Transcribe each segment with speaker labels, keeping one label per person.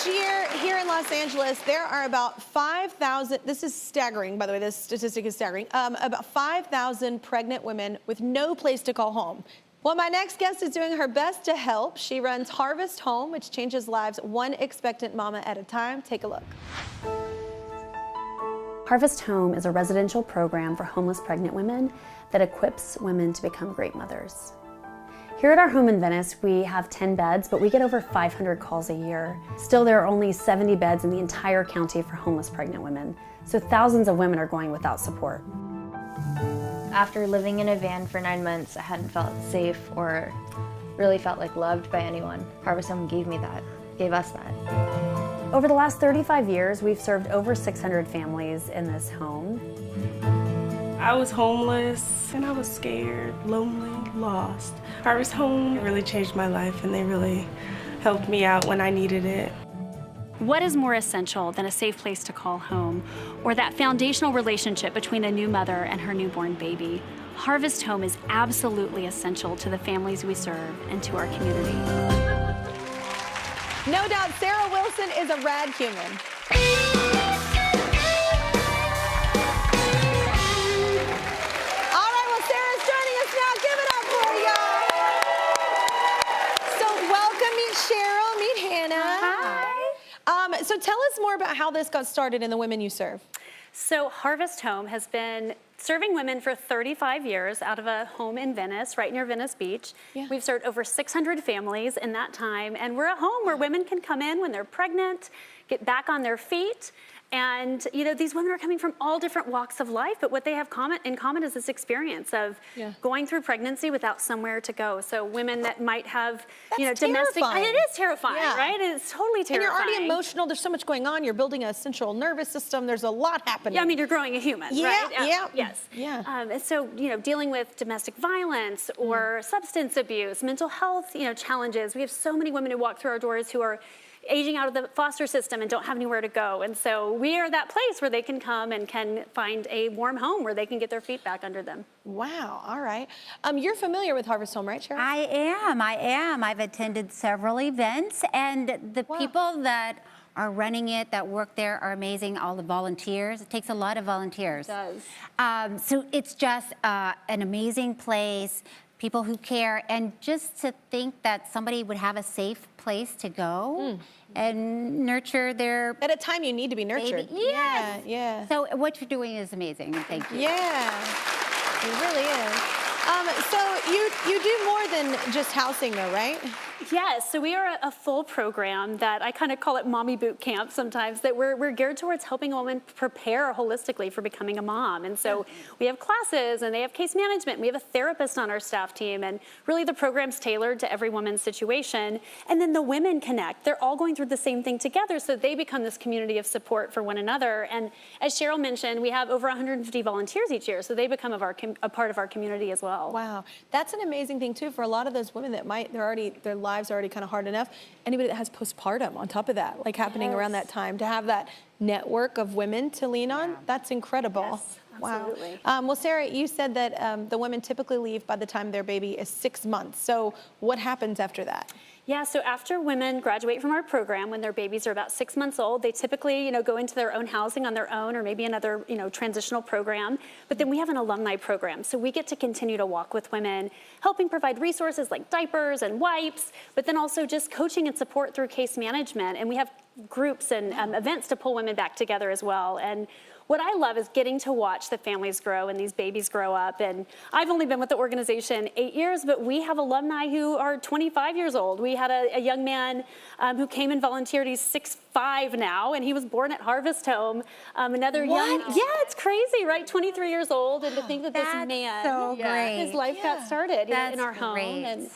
Speaker 1: Each year here in Los Angeles, there are about 5,000, this is staggering, by the way, this statistic is staggering, about 5,000 pregnant women with no place to call home. Well, my next guest is doing her best to help. She runs Harvest Home, which changes lives one expectant mama at a time. Take a look.
Speaker 2: Harvest Home is a residential program for homeless pregnant women that equips women to become great mothers. Here at our home in Venice, we have 10 beds, but we get over 500 calls a year. Still, there are only 70 beds in the entire county for homeless pregnant women, so thousands of women are going without support.
Speaker 3: After living in a van for 9 months, I hadn't felt safe or really felt like loved by anyone. Harvest Home gave us that.
Speaker 2: Over the last 35 years, we've served over 600 families in this home.
Speaker 4: I was homeless and I was scared, lonely, lost. Harvest Home really changed my life and they really helped me out when I needed it.
Speaker 5: What is more essential than a safe place to call home or that foundational relationship between a new mother and her newborn baby? Harvest Home is absolutely essential to the families we serve and to our community.
Speaker 1: No doubt Sarah Wilson is a rad human. All right, well, Sarah's joining us now. Give it up for her, y'all. So welcome, meet Cheryl, meet Hannah.
Speaker 5: Hi.
Speaker 1: So tell us more about how this got started and the women you serve.
Speaker 5: So Harvest Home has been serving women for 35 years out of a home in Venice, right near Venice Beach.
Speaker 1: Yeah.
Speaker 5: We've served over 600 families in that time, and we're a home where women can come in when they're pregnant, get back on their feet. And, you know, these women are coming from all different walks of life, but what they have in common is this experience of going through pregnancy without somewhere to go. So women that might have, domestic,
Speaker 1: terrifying.
Speaker 5: it is terrifying,
Speaker 1: Yeah.
Speaker 5: right? It's totally terrifying.
Speaker 1: And you're already emotional. There's so much going on. You're building a central nervous system. There's a lot happening.
Speaker 5: Yeah, I mean, you're growing a human, right?
Speaker 1: Yeah.
Speaker 5: Yes.
Speaker 1: Yeah.
Speaker 5: So, dealing with domestic violence or substance abuse, mental health, challenges. We have so many women who walk through our doors who are aging out of the foster system and don't have anywhere to go. And so we are that place where they can come and can find a warm home where they can get their feet back under them.
Speaker 1: Wow, all right. You're familiar with Harvest Home, right, Cheryl?
Speaker 6: I am. I've attended several events, and the people that are running it, that work there, are amazing. All the volunteers. It takes a lot of volunteers.
Speaker 5: It
Speaker 6: does. So it's just an amazing place, people who care, and just to think that somebody would have a safe place to go and nurture their
Speaker 1: At a time you need to be nurtured.
Speaker 6: baby. Yes.
Speaker 1: Yeah.
Speaker 6: So what you're doing is amazing. Thank you.
Speaker 1: Yeah, it really is. So you do more than just housing though, right?
Speaker 5: Yes, so we are a full program that I kind of call it mommy boot camp sometimes, that we're geared towards helping a woman prepare holistically for becoming a mom. And so we have classes and they have case management. We have a therapist on our staff team, and really the program's tailored to every woman's situation. And then the women connect. They're all going through the same thing together, so they become this community of support for one another. And as Cheryl mentioned, we have over 150 volunteers each year, so they become a part of our community as well.
Speaker 1: Wow, that's an amazing thing too for a lot of those women that their lives are already kind of hard enough. Anybody that has postpartum on top of that, like happening around that time, to have that network of women to lean on, that's incredible.
Speaker 5: Yes,
Speaker 1: wow.
Speaker 5: absolutely.
Speaker 1: Well, Sarah, you said that the women typically leave by the time their baby is 6 months. So what happens after that?
Speaker 5: Yeah, so after women graduate from our program, when their babies are about 6 months old, they typically, go into their own housing on their own, or maybe another, transitional program. But then we have an alumni program, so we get to continue to walk with women, helping provide resources like diapers and wipes, but then also just coaching and support through case management. And we have groups and events to pull women back together as well. And what I love is getting to watch the families grow and these babies grow up. And I've only been with the organization 8 years, but we have alumni who are 25 years old. We had a young man who came and volunteered. He's 6'5" now, and he was born at Harvest Home. It's crazy, right? 23 years old, and to think that this man,
Speaker 6: so great.
Speaker 5: his life got started in our home. And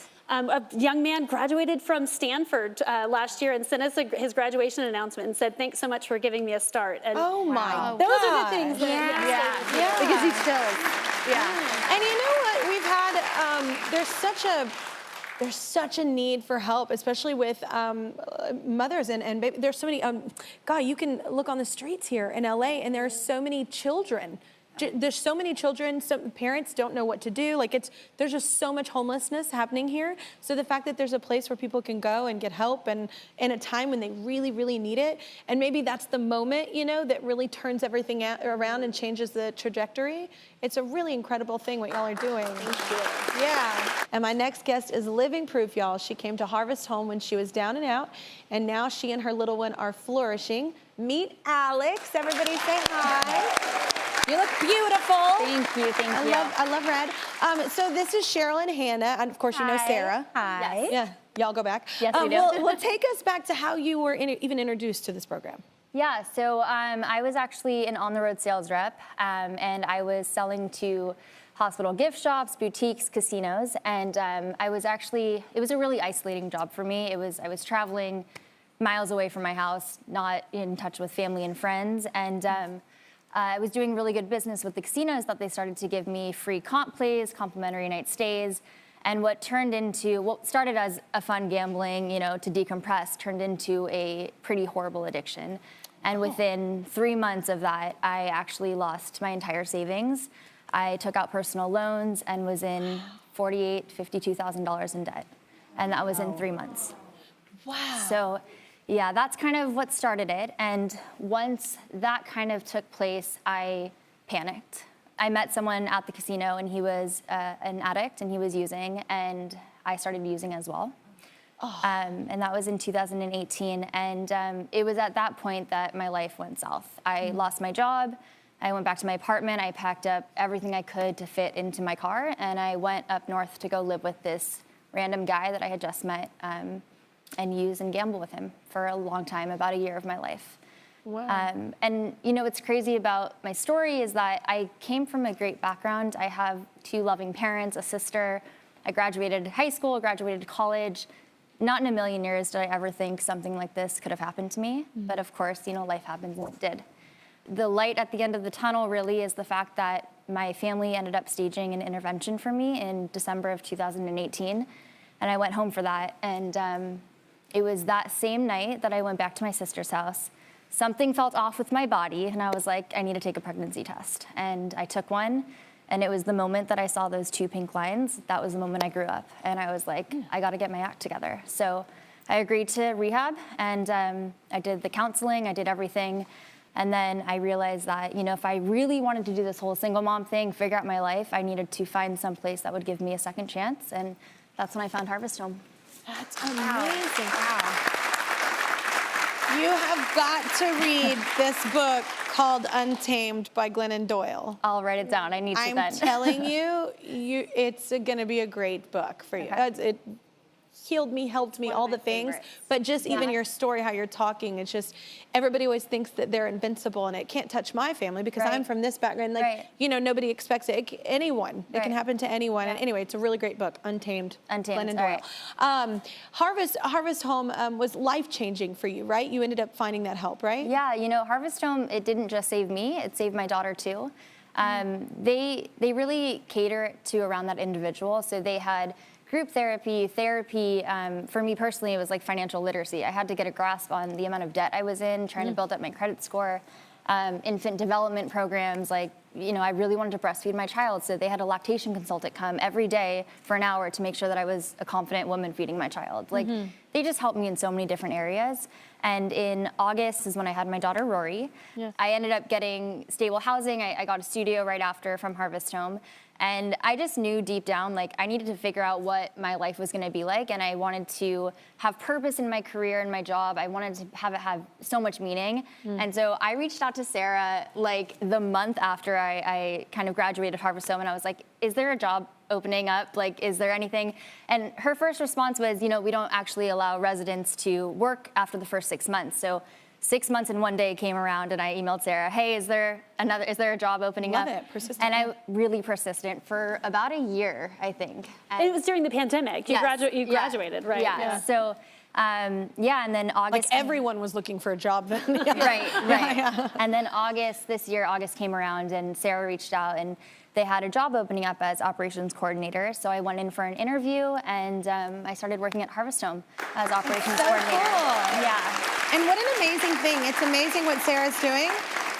Speaker 5: a young man graduated from Stanford last year and sent us his graduation announcement and said, "Thanks so much for giving me a start." And
Speaker 1: oh my God.
Speaker 5: Those are the things that
Speaker 1: because he still And you know what? We've had there's such a need for help, especially with mothers and baby. There's so many. God, you can look on the streets here in LA, and there are so many children there's so many children, some parents don't know what to do. Like there's just so much homelessness happening here. So the fact that there's a place where people can go and get help and in a time when they really, really need it, and maybe that's the moment, you know, that really turns everything around and changes the trajectory. It's a really incredible thing what y'all are doing. Thank you. Yeah. And my next guest is living proof, y'all. She came to Harvest Home when she was down and out, and now she and her little one are flourishing. Meet Alex. Everybody say hi. You look beautiful.
Speaker 3: Thank you, thank you.
Speaker 1: I love red. So this is Cheryl and Hannah, and of course you know Sarah.
Speaker 3: Hi.
Speaker 1: Yeah, y'all go back.
Speaker 3: Yes, we do.
Speaker 1: Well, take us back to how you were even introduced to this program.
Speaker 3: Yeah, so I was actually an on-the-road sales rep, and I was selling to hospital gift shops, boutiques, casinos, and it was a really isolating job for me. I was traveling miles away from my house, not in touch with family and friends, and I was doing really good business with the casinos that they started to give me free comp plays, complimentary night stays, and what started as a fun gambling, you know, to decompress, turned into a pretty horrible addiction. And within 3 months of that, I actually lost my entire savings. I took out personal loans and was in $48,000, $52,000 in debt. And that was in 3 months.
Speaker 1: Wow.
Speaker 3: So yeah, that's kind of what started it. And once that kind of took place, I panicked. I met someone at the casino and he was an addict and he was using, and I started using as well. And that was in 2018. And it was at that point that my life went south. I lost my job. I went back to my apartment. I packed up everything I could to fit into my car. And I went up north to go live with this random guy that I had just met and use and gamble with him for a long time, about a year of my life.
Speaker 1: Wow.
Speaker 3: And you know, what's crazy about my story is that I came from a great background. I have 2 loving parents, a sister. I graduated high school, graduated college. Not in a million years did I ever think something like this could have happened to me. But of course, you know, life happens, and it did. The light at the end of the tunnel really is the fact that my family ended up staging an intervention for me in December of 2018. And I went home for that. And it was that same night that I went back to my sister's house. Something felt off with my body, and I was like, I need to take a pregnancy test. And I took one. And it was the moment that I saw those 2 pink lines, that was the moment I grew up. And I was like, I gotta get my act together. So I agreed to rehab, and I did the counseling, I did everything. And then I realized that, you know, if I really wanted to do this whole single mom thing, figure out my life, I needed to find some place that would give me a second chance. And that's when I found Harvest Home.
Speaker 1: That's amazing. Wow. You have got to read this book called Untamed by Glennon Doyle.
Speaker 3: I'll write it down. I need to then.
Speaker 1: I'm telling you, it's going to be a great book for you.
Speaker 3: Okay.
Speaker 1: It healed me, helped me, all the things. But just even your story, how you're talking, it's just, everybody always thinks that they're invincible, and it can't touch my family because I'm from this background. Like, you know, nobody expects it. Anyone. It can happen to anyone. And anyway, it's a really great book, Untamed.
Speaker 3: Untamed,
Speaker 1: Glennon Doyle. Harvest Home was life-changing for you, right? You ended up finding that help, right?
Speaker 3: Yeah, you know, Harvest Home, it didn't just save me, it saved my daughter too. They really cater it to around that individual. So they had group therapy. For me personally, it was like financial literacy. I had to get a grasp on the amount of debt I was in, trying to build up my credit score. Infant development programs, like, you know, I really wanted to breastfeed my child, so they had a lactation consultant come every day for an hour to make sure that I was a confident woman feeding my child. Like, they just helped me in so many different areas. And in August is when I had my daughter, Rory. I ended up getting stable housing. I got a studio right after from Harvest Home. And I just knew deep down, like, I needed to figure out what my life was gonna be like, and I wanted to have purpose in my career and my job. I wanted to have it have so much meaning. And so I reached out to Sarah, like, the month after I kind of graduated Harvest Home, and I was like, is there a job opening up? Like, is there anything? And her first response was, you know, we don't actually allow residents to work after the first 6 months. So 6 months and 1 day came around, and I emailed Sarah, hey, is there a job opening up?
Speaker 1: Love it, persistent.
Speaker 3: And I really persistent for about a year, I think. And
Speaker 5: it was during the pandemic. You graduated, right?
Speaker 3: Yeah. So, and then August.
Speaker 1: Like everyone was looking for a job then.
Speaker 3: Right. And then this year, August came around, and Sarah reached out, and they had a job opening up as operations coordinator. So I went in for an interview, and I started working at Harvest Home as operations coordinator.
Speaker 1: Cool.
Speaker 3: Yeah.
Speaker 1: And what an amazing thing. It's amazing what Sarah's doing.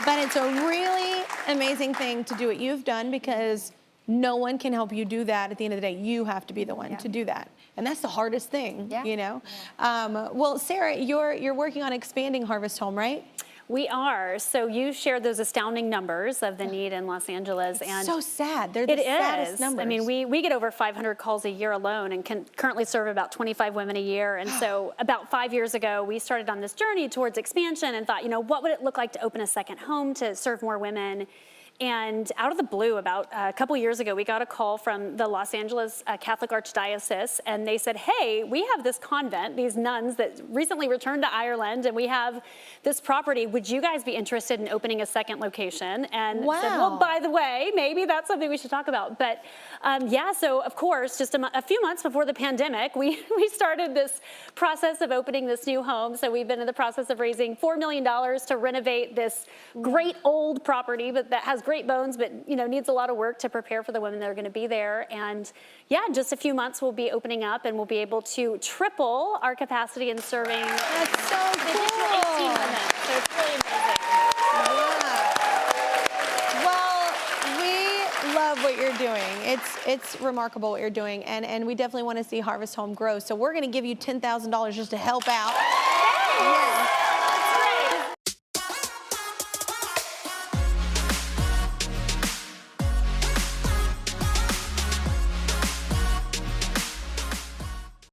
Speaker 1: But it's a really amazing thing to do what you've done because no one can help you do that. At the end of the day, you have to be the one to do that. And that's the hardest thing, you know? Well, Sarah, you're working on expanding Harvest Home, right?
Speaker 5: We are. So you shared those astounding numbers of the need in Los Angeles. And
Speaker 1: so sad. They're the saddest numbers.
Speaker 5: I mean, we get over 500 calls a year alone and can currently serve about 25 women a year. And so about 5 years ago, we started on this journey towards expansion and thought, you know, what would it look like to open a second home to serve more women? And out of the blue, about a couple years ago, we got a call from the Los Angeles Catholic Archdiocese, and they said, hey, we have this convent, these nuns that recently returned to Ireland, and we have this property. Would you guys be interested in opening a second location? And
Speaker 1: wow.
Speaker 5: said, well, by the way, maybe that's something we should talk about. But yeah, so of course, just a few months before the pandemic, we started this process of opening this new home. So we've been in the process of raising $4 million to renovate this great old property, but that has great bones, but you know, needs a lot of work to prepare for the women that are going to be there. And yeah, in just a few months we'll be opening up and we'll be able to triple our capacity in serving
Speaker 1: That's so
Speaker 5: an additional 18
Speaker 1: cool.
Speaker 5: women. So it's really amazing.
Speaker 1: Well, we love what you're doing. It's remarkable what you're doing, and we definitely want to see Harvest Home grow. So we're going to give you $10,000 just to help out. Yes.